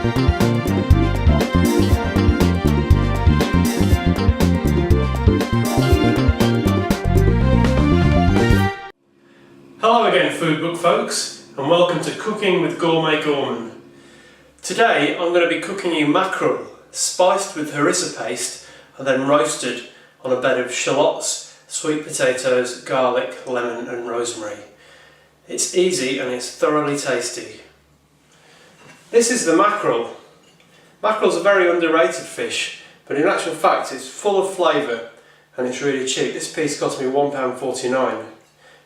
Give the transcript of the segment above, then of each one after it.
Hello again, food book folks, and welcome to Cooking with Gourmet Gorman. Today I'm going to be cooking you mackerel, spiced with harissa paste and then roasted on a bed of shallots, sweet potatoes, garlic, lemon and rosemary. It's easy and it's thoroughly tasty. This is the mackerel. Mackerel's a very underrated fish, but in actual fact it's full of flavour and it's really cheap. This piece cost me £1.49. And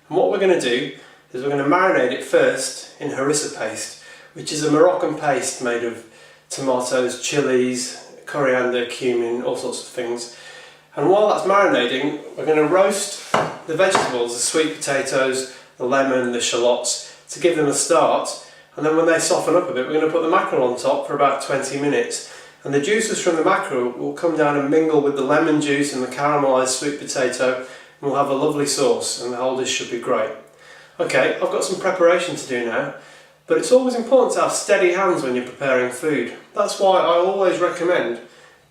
what we're going to do is we're going to marinate it first in harissa paste, which is a Moroccan paste made of tomatoes, chilies, coriander, cumin, all sorts of things. And while that's marinating, we're going to roast the vegetables, the sweet potatoes, the lemon, the shallots, to give them a start. And then when they soften up a bit, we're going to put the mackerel on top for about 20 minutes. And the juices from the mackerel will come down and mingle with the lemon juice and the caramelised sweet potato, and we'll have a lovely sauce, and the whole dish should be great. Okay, I've got some preparation to do now, but it's always important to have steady hands when you're preparing food. That's why I always recommend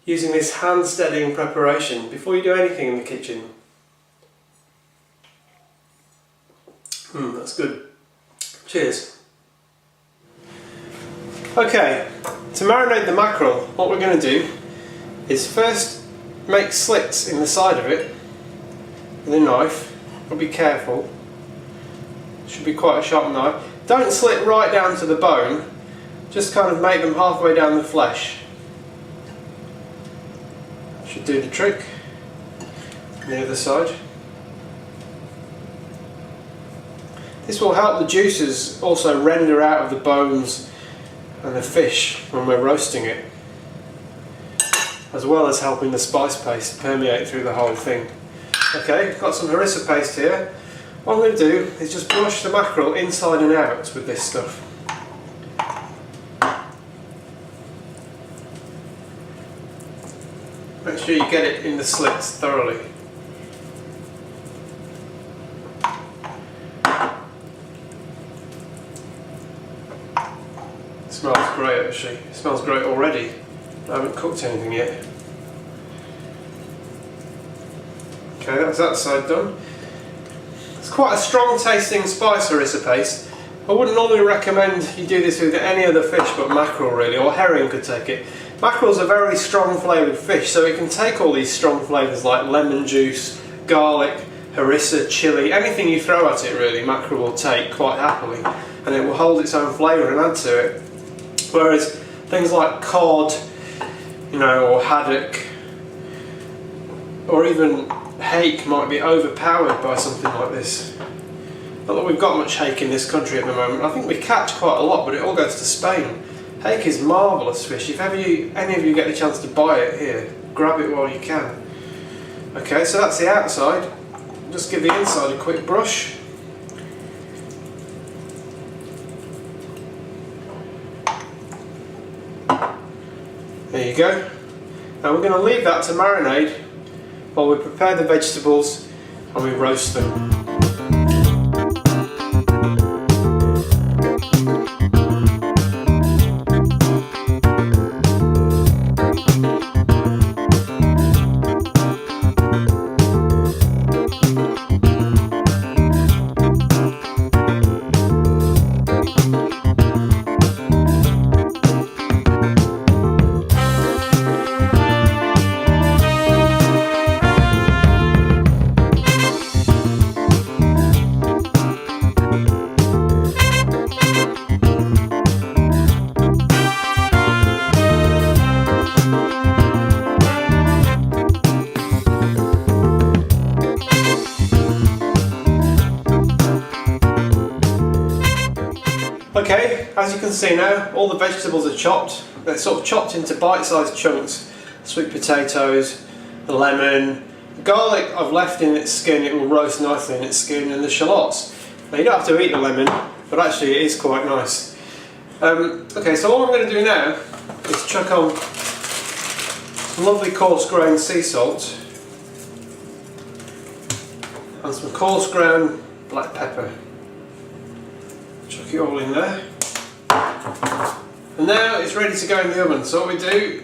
using this hand steadying preparation before you do anything in the kitchen. That's good. Cheers. Okay, to marinate the mackerel, what we're going to do is first make slits in the side of it with a knife, but be careful. Should be quite a sharp knife. Don't slit right down to the bone, just kind of make them halfway down the flesh. Should do the trick. On the other side. This will help the juices also render out of the bones and the fish when we're roasting it, as well as helping the spice paste permeate through the whole thing. Okay, got some harissa paste here. What I'm going to do is just brush the mackerel inside and out with this stuff. Make sure you get it in the slits thoroughly. It smells great actually. It smells great already. I haven't cooked anything yet. Okay, that's that side done. It's quite a strong tasting spice harissa paste. I wouldn't normally recommend you do this with any other fish but mackerel really, or herring could take it. Mackerel's a very strong flavoured fish, so it can take all these strong flavours like lemon juice, garlic, harissa, chilli, anything you throw at it really, mackerel will take quite happily, and it will hold its own flavour and add to it. Whereas things like cod, you know, or haddock, or even hake might be overpowered by something like this. Not that we've got much hake in this country at the moment. I think we catch quite a lot, but it all goes to Spain. Hake is marvellous fish. If ever any of you get the chance to buy it, here, grab it while you can. Okay, so that's the outside. Just give the inside a quick brush. There you go. Now we're going to leave that to marinate while we prepare the vegetables and we roast them. Okay, as you can see now, all the vegetables are chopped. They're sort of chopped into bite-sized chunks. Sweet potatoes, the lemon, the garlic I've left in its skin, it will roast nicely in its skin, and the shallots. Now you don't have to eat the lemon, but actually it is quite nice. Okay, so all I'm going to do now is chuck on some lovely coarse-grained sea salt and some coarse-ground black pepper. Chuck it all in there. And now it's ready to go in the oven. So what we do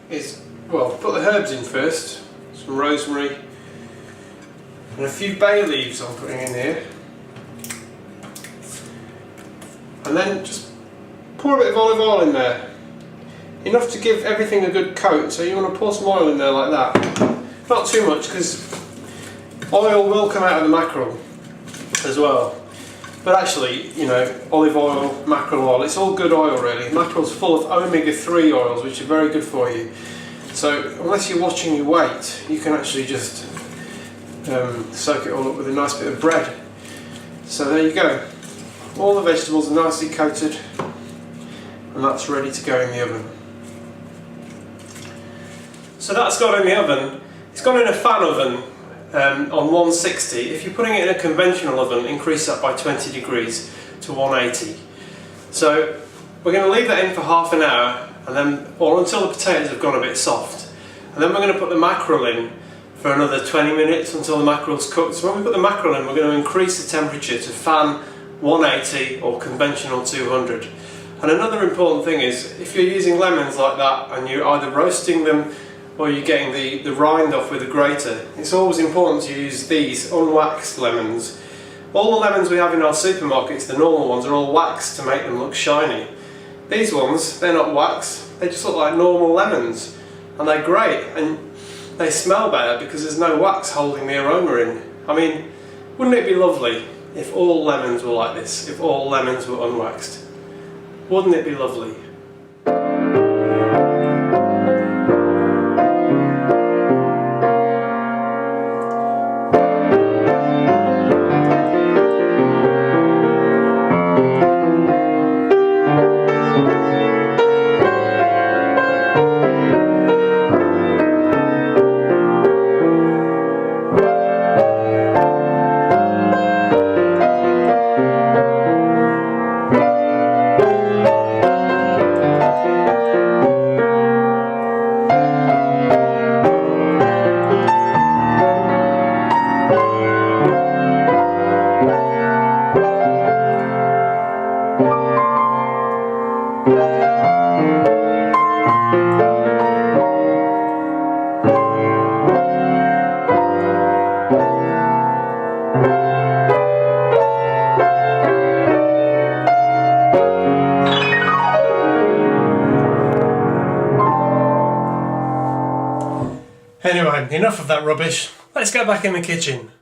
is, well, put the herbs in first. Some rosemary and a few bay leaves I'm putting in here. And then just pour a bit of olive oil in there. Enough to give everything a good coat, so you want to pour some oil in there like that. Not too much, because oil will come out of the mackerel as well. But actually, you know, olive oil, mackerel oil, it's all good oil really. Mackerel's full of omega-3 oils, which are very good for you. So unless you're watching your weight, you can actually just soak it all up with a nice bit of bread. So there you go. All the vegetables are nicely coated, and that's ready to go in the oven. So that's gone in the oven. It's gone in a fan oven on 160. If you're putting it in a conventional oven, increase that by 20 degrees to 180. So we're going to leave that in for half an hour, and then, or until the potatoes have gone a bit soft. And then we're going to put the mackerel in for another 20 minutes until the mackerel's cooked. So when we put the mackerel in, we're going to increase the temperature to fan 180 or conventional 200. And another important thing is, if you're using lemons like that and you're either roasting them or you're getting the rind off with a grater, it's always important to use these unwaxed lemons. All the lemons we have in our supermarkets, the normal ones, are all waxed to make them look shiny. These ones, they're not waxed, they just look like normal lemons, and they're great, and they smell better because there's no wax holding the aroma in. I mean, wouldn't it be lovely if all lemons were like this, if all lemons were unwaxed? Wouldn't it be lovely? Anyway, enough of that rubbish. Let's get back in the kitchen.